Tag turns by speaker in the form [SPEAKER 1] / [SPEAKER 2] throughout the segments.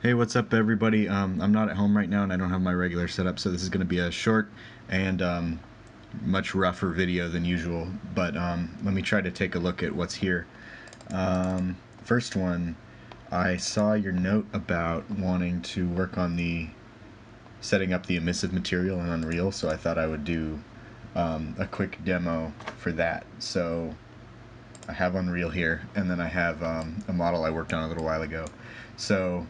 [SPEAKER 1] Hey, what's up, everybody? I'm not at home right now, and I don't have my regular setup, so this is going to be a short and much rougher video than usual. But let me try to take a look at what's here. First one, I saw your note about wanting to work on the setting up the emissive material in Unreal, so I thought I would do a quick demo for that. So I have Unreal here, and then I have a model I worked on a little while ago. So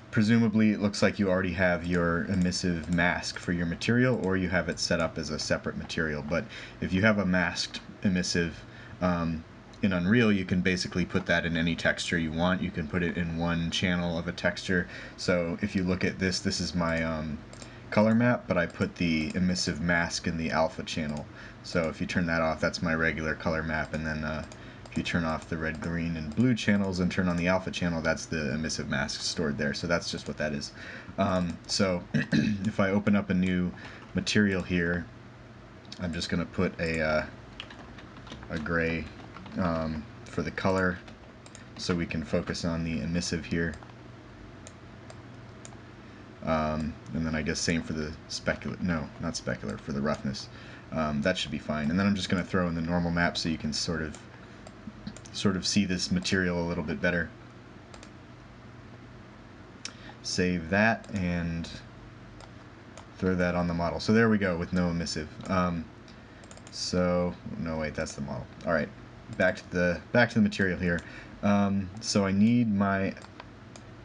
[SPEAKER 1] presumably it looks like you already have your emissive mask for your material, or you have it set up as a separate material. But if you have a masked emissive in Unreal, you can basically put that in any texture you want. You can put it in one channel of a texture. So if you look at this, this is my color map, but I put the emissive mask in the alpha channel. So if you turn that off, that's my regular color map, and then if you turn off the red, green, and blue channels and turn on the alpha channel, that's the emissive mask stored there. So that's just what that is. So if I open up a new material here, I'm just going to put a gray for the color so we can focus on the emissive here. And then I guess same for the specular, no, not specular, for the roughness. That should be fine. And then I'm just going to throw in the normal map so you can sort of see this material a little bit better. Save that and throw that on the model. So there we go with no emissive. So no, wait, that's the model. All right, back to the material here. So I need my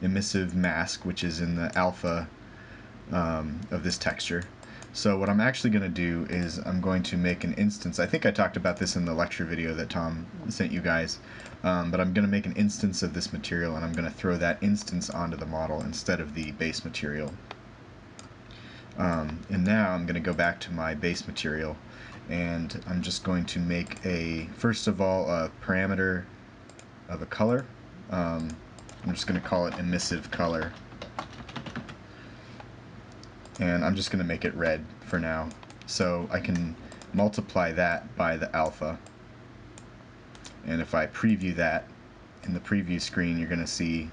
[SPEAKER 1] emissive mask, which is in the alpha of this texture. So what I'm actually going to do is I'm going to make an instance. I think I talked about this in the lecture video that Tom sent you guys, but I'm going to make an instance of this material, and I'm going to throw that instance onto the model instead of the base material. And now I'm going to go back to my base material, and I'm just going to make first of all, a parameter of a color. I'm just going to call it emissive color. And I'm just going to make it red for now. So I can multiply that by the alpha. And if I preview that in the preview screen, you're going to see,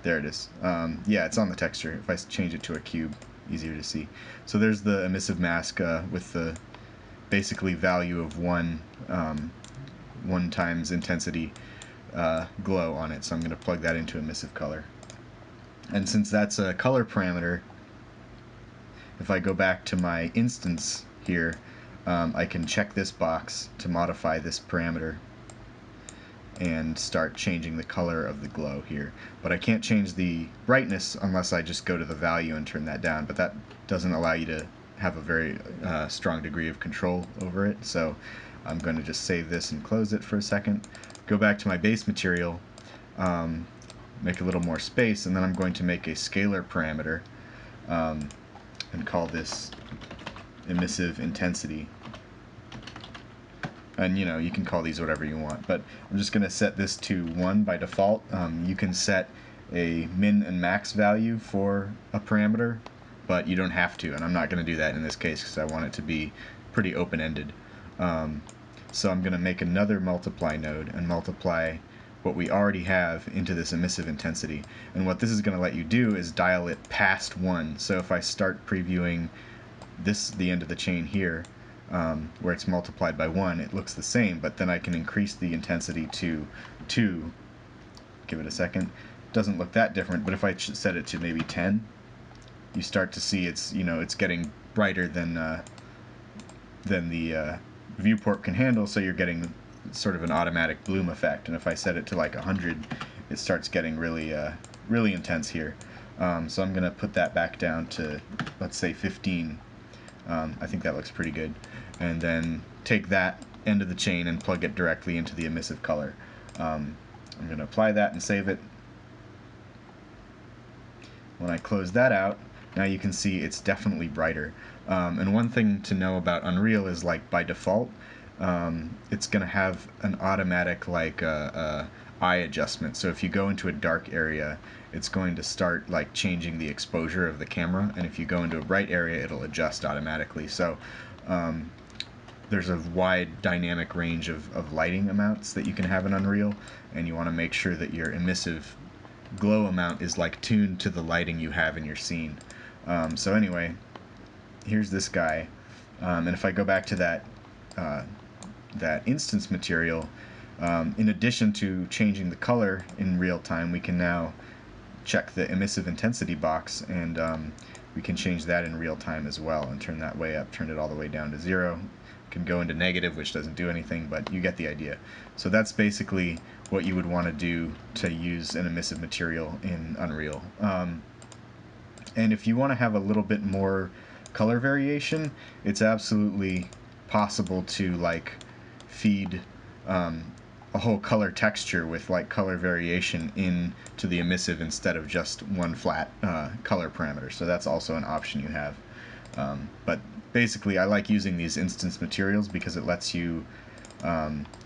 [SPEAKER 1] there it is. Yeah, it's on the texture. If I change it to a cube, easier to see. So there's the emissive mask with the basically value of 1 times intensity glow on it. So I'm going to plug that into emissive color. And since that's a color parameter, if I go back to my instance here, I can check this box to modify this parameter and start changing the color of the glow here. But I can't change the brightness unless I just go to the value and turn that down, but that doesn't allow you to have a very strong degree of control over it. So I'm going to just save this and close it for a second, go back to my base material, make a little more space, and then I'm going to make a scalar parameter and call this emissive intensity. And you can call these whatever you want, but I'm just going to set this to 1 by default. You can set a min and max value for a parameter, but you don't have to, and I'm not going to do that in this case because I want it to be pretty open-ended. So I'm going to make another multiply node and multiply what we already have into this emissive intensity. And what this is going to let you do is dial it past 1. So if I start previewing the end of the chain here, where it's multiplied by 1, it looks the same, but then I can increase the intensity to 2. Give it a second. It doesn't look that different, but if I set it to maybe 10, you start to see it's getting brighter than the viewport can handle, so you're getting sort of an automatic bloom effect. And if I set it to like 100, it starts getting really really intense here. So I'm going to put that back down to, let's say, 15. I think that looks pretty good. And then take that end of the chain and plug it directly into the emissive color. I'm going to apply that and save it. When I close that out, now you can see it's definitely brighter. And one thing to know about Unreal is, like, by default, it's going to have an automatic eye adjustment. So if you go into a dark area, it's going to start like changing the exposure of the camera, and if you go into a bright area, it'll adjust automatically. So there's a wide dynamic range of lighting amounts that you can have in Unreal, and you want to make sure that your emissive glow amount is like tuned to the lighting you have in your scene. So anyway, here's this guy, and if I go back to that instance material, in addition to changing the color in real time, we can now check the emissive intensity box, and we can change that in real time as well, and turn that way up, turn it all the way down to 0. Can go into negative, which doesn't do anything, but you get the idea. So that's basically what you would want to do to use an emissive material in Unreal. And if you want to have a little bit more color variation, it's absolutely possible to like feed a whole color texture with like color variation into the emissive instead of just one flat color parameter. So that's also an option you have. But basically, I like using these instance materials because it lets you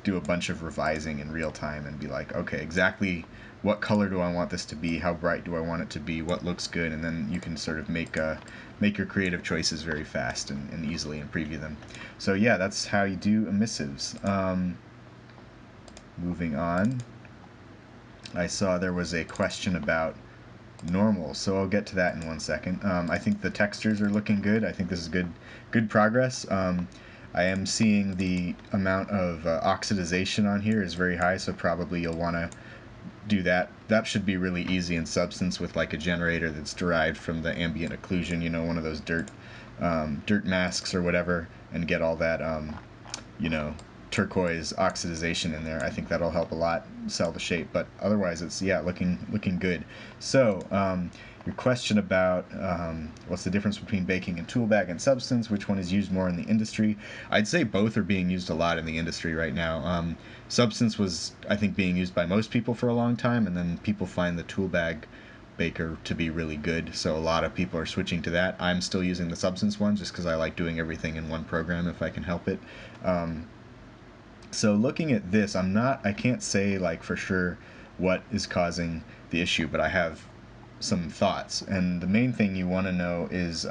[SPEAKER 1] do a bunch of revising in real time and be like, okay, exactly what color do I want this to be? How bright do I want it to be? What looks good? And then you can sort of make your creative choices very fast and easily and preview them. So yeah, that's how you do emissives. Moving on, I saw there was a question about normal, so I'll get to that in 1 second. I think the textures are looking good. I think this is good progress. I am seeing the amount of oxidization on here is very high, so probably you'll want to do that. That should be really easy in Substance with like a generator that's derived from the ambient occlusion, you know, one of those dirt masks or whatever, and get all that you know, turquoise oxidization in there. I think that'll help a lot sell the shape, but otherwise it's, yeah, looking good. So your question about what's the difference between baking and tool bag and Substance, which one is used more in the industry? I'd say both are being used a lot in the industry right now. Substance was, I think, being used by most people for a long time, and then people find the tool bag baker to be really good, so a lot of people are switching to that. I'm still using the Substance one just because I like doing everything in one program if I can help it. So looking at this, I can't say like for sure what is causing the issue, but I have some thoughts. And the main thing you want to know is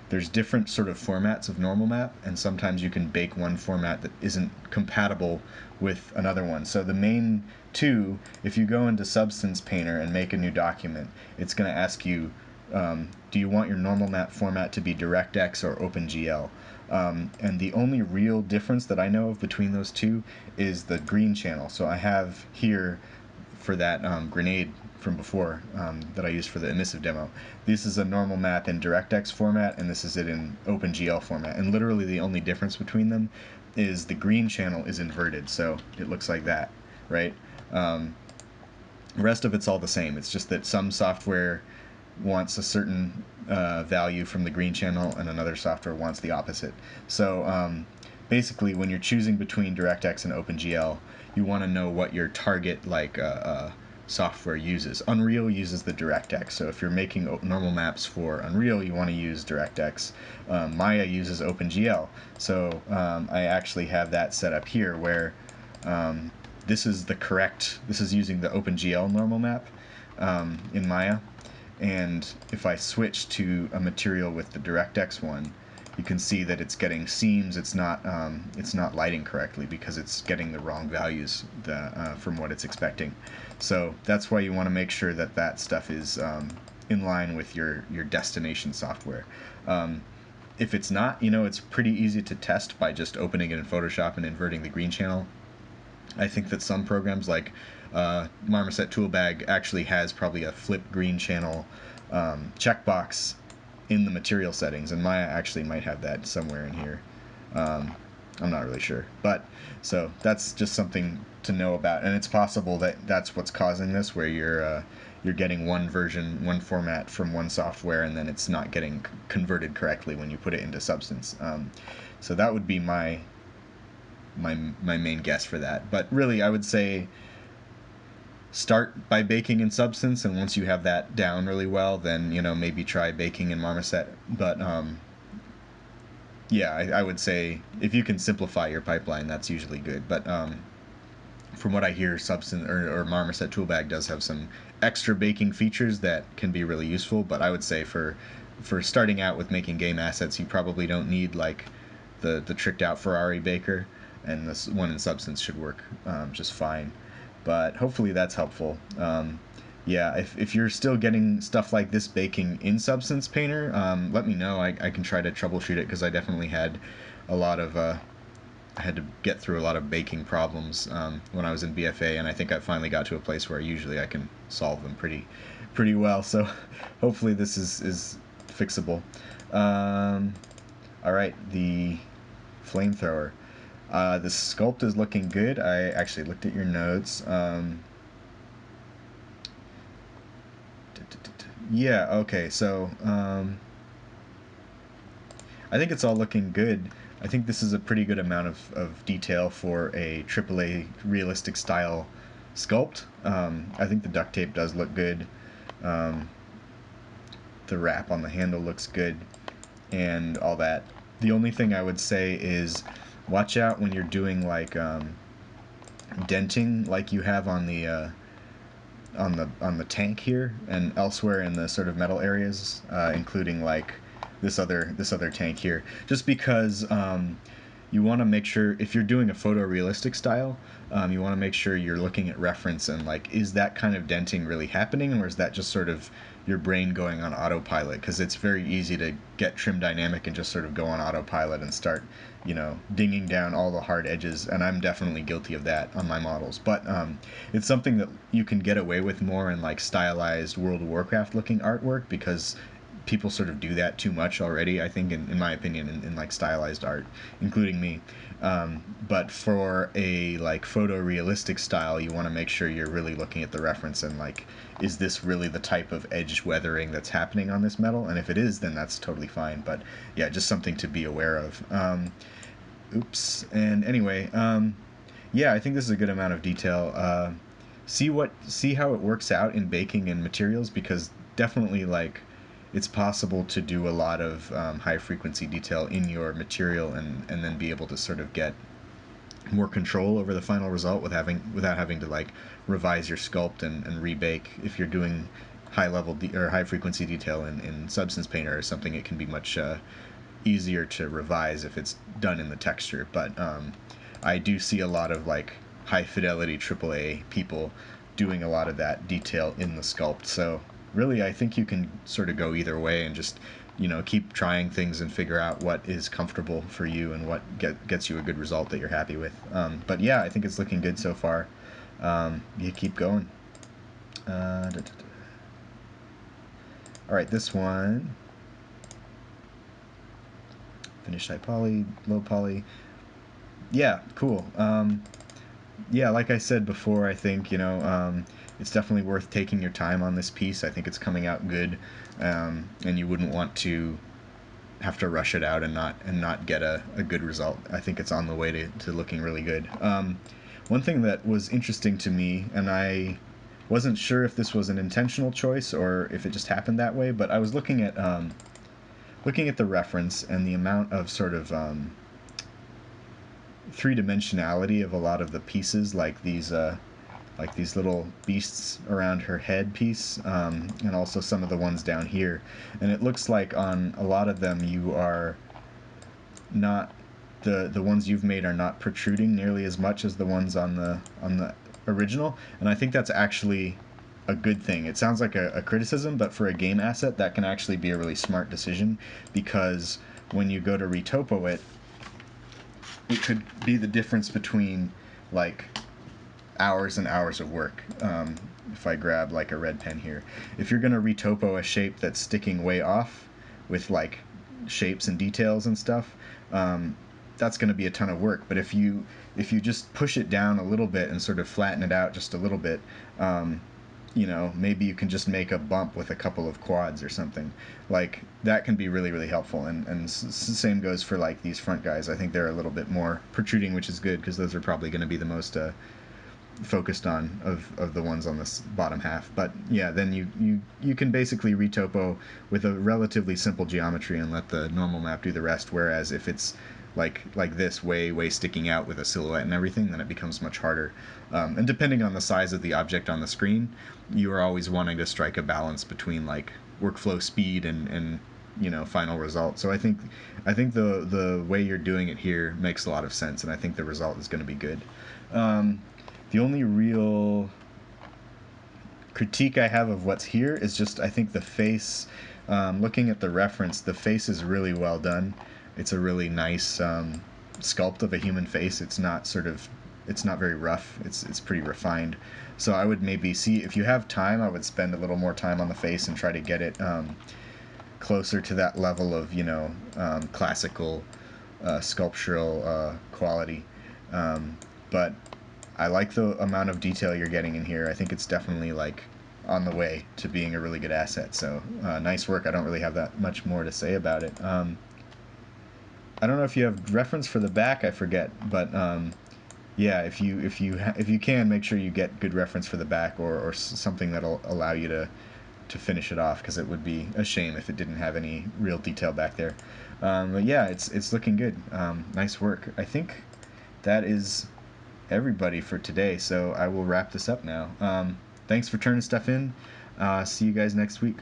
[SPEAKER 1] there's different sort of formats of normal map, and sometimes you can bake one format that isn't compatible with another one. So the main two, if you go into Substance Painter and make a new document, it's going to ask you, do you want your normal map format to be DirectX or OpenGL? And the only real difference that I know of between those two is the green channel. So I have here for that grenade from before that I used for the emissive demo. This is a normal map in DirectX format, and this is it in OpenGL format. And literally the only difference between them is the green channel is inverted, so it looks like that, right? The rest of it's all the same. It's just that some software wants a certain value from the green channel, and another software wants the opposite. So basically, when you're choosing between DirectX and OpenGL, you want to know what your target software uses. Unreal uses the DirectX, so if you're making normal maps for Unreal, you want to use DirectX. Maya uses OpenGL, so I actually have that set up here where this is using the OpenGL normal map in Maya. And if I switch to a material with the DirectX one, you can see that it's getting seams. It's not lighting correctly because it's getting the wrong values from what it's expecting. So that's why you want to make sure that that stuff is in line with your destination software. If it's not, it's pretty easy to test by just opening it in Photoshop and inverting the green channel. I think that some programs like Marmoset Toolbag actually has probably a flip green channel checkbox in the material settings, and Maya actually might have that somewhere in here. I'm not really sure, but so that's just something to know about, and it's possible that that's what's causing this, where you're getting one version, one format from one software, and then it's not getting converted correctly when you put it into Substance. So that would be my main guess for that. But really, I would say start by baking in Substance, and once you have that down really well, then maybe try baking in Marmoset. But yeah, I would say if you can simplify your pipeline, that's usually good. But from what I hear, Substance or Marmoset Toolbag does have some extra baking features that can be really useful. But I would say for starting out with making game assets, you probably don't need like the tricked out Ferrari baker, and this one in Substance should work just fine. But hopefully that's helpful. Yeah, if you're still getting stuff like this baking in Substance Painter, let me know. I can try to troubleshoot it, because I definitely had a lot of I had to get through a lot of baking problems when I was in BFA, and I think I finally got to a place where usually I can solve them pretty well. So hopefully this is fixable. All right, the flamethrower. The sculpt is looking good. I actually looked at your notes. Yeah, okay, so I think it's all looking good. I think this is a pretty good amount of detail for a AAA realistic style sculpt. I think the duct tape does look good. The wrap on the handle looks good, and all that. The only thing I would say is watch out when you're doing like denting, like you have on the tank here and elsewhere in the sort of metal areas, including like this other tank here. Just because you want to make sure, if you're doing a photorealistic style, you want to make sure you're looking at reference and like, is that kind of denting really happening, or is that just sort of your brain going on autopilot? Because it's very easy to get trim dynamic and just sort of go on autopilot and start, dinging down all the hard edges, and I'm definitely guilty of that on my models. But it's something that you can get away with more in like stylized World of Warcraft looking artwork, because people sort of do that too much already, I think, in my opinion, in like stylized art, including me. But for a like photorealistic style, you want to make sure you're really looking at the reference and like, is this really the type of edge weathering that's happening on this metal? And if it is, then that's totally fine. But yeah, just something to be aware of. Oops. And anyway, yeah, I think this is a good amount of detail. See how it works out in baking and materials, because definitely like it's possible to do a lot of high frequency detail in your material, and then be able to sort of get more control over the final result without having to like revise your sculpt and rebake. If you're doing or high frequency detail in Substance Painter or something, it can be much easier to revise if it's done in the texture. But I do see a lot of like high fidelity AAA people doing a lot of that detail in the sculpt. So really, I think you can sort of go either way and just keep trying things and figure out what is comfortable for you and what gets you a good result that you're happy with. But yeah, I think it's looking good so far. You keep going. All right, this one. Finish high poly, low poly. Yeah, cool. Yeah, like I said before, I think it's definitely worth taking your time on this piece. I think it's coming out good, and you wouldn't want to have to rush it out and not get a good result. I think it's on the way to looking really good. One thing that was interesting to me, and I wasn't sure if this was an intentional choice or if it just happened that way, but I was looking at the reference and the amount of sort of three-dimensionality of a lot of the pieces, like these little beasts around her head piece, and also some of the ones down here. And it looks like on a lot of them you are not, the ones you've made are not protruding nearly as much as the ones on the original, and I think that's actually a good thing. It sounds like a criticism, but for a game asset, that can actually be a really smart decision, because when you go to retopo it, it could be the difference between like hours and hours of work. If I grab like a red pen here, if you're going to retopo a shape that's sticking way off with like shapes and details and stuff, that's going to be a ton of work. But if you just push it down a little bit and sort of flatten it out just a little bit, maybe you can just make a bump with a couple of quads or something. Like that can be really, really helpful. And same goes for like these front guys. I think they're a little bit more protruding, which is good, because those are probably going to be the most focused on of the ones on this bottom half. But yeah, then you can basically retopo with a relatively simple geometry and let the normal map do the rest. Whereas if it's like this way sticking out with a silhouette and everything, then it becomes much harder. And depending on the size of the object on the screen, you are always wanting to strike a balance between like workflow speed and final result. So I think the way you're doing it here makes a lot of sense, and I think the result is going to be good. The only real critique I have of what's here is just I think the face. Looking at the reference, the face is really well done. It's a really nice sculpt of a human face. It's not very rough. It's pretty refined. So I would maybe see if you have time. I would spend a little more time on the face and try to get it closer to that level of classical sculptural quality. But I like the amount of detail you're getting in here. I think it's definitely like on the way to being a really good asset. So nice work. I don't really have that much more to say about it. I don't know if you have reference for the back. I forget, but yeah, if you can, make sure you get good reference for the back, or something that'll allow you to finish it off, because it would be a shame if it didn't have any real detail back there. But yeah, it's looking good. Nice work. I think that is everybody for today, so I will wrap this up now. Thanks for turning stuff in. See you guys next week.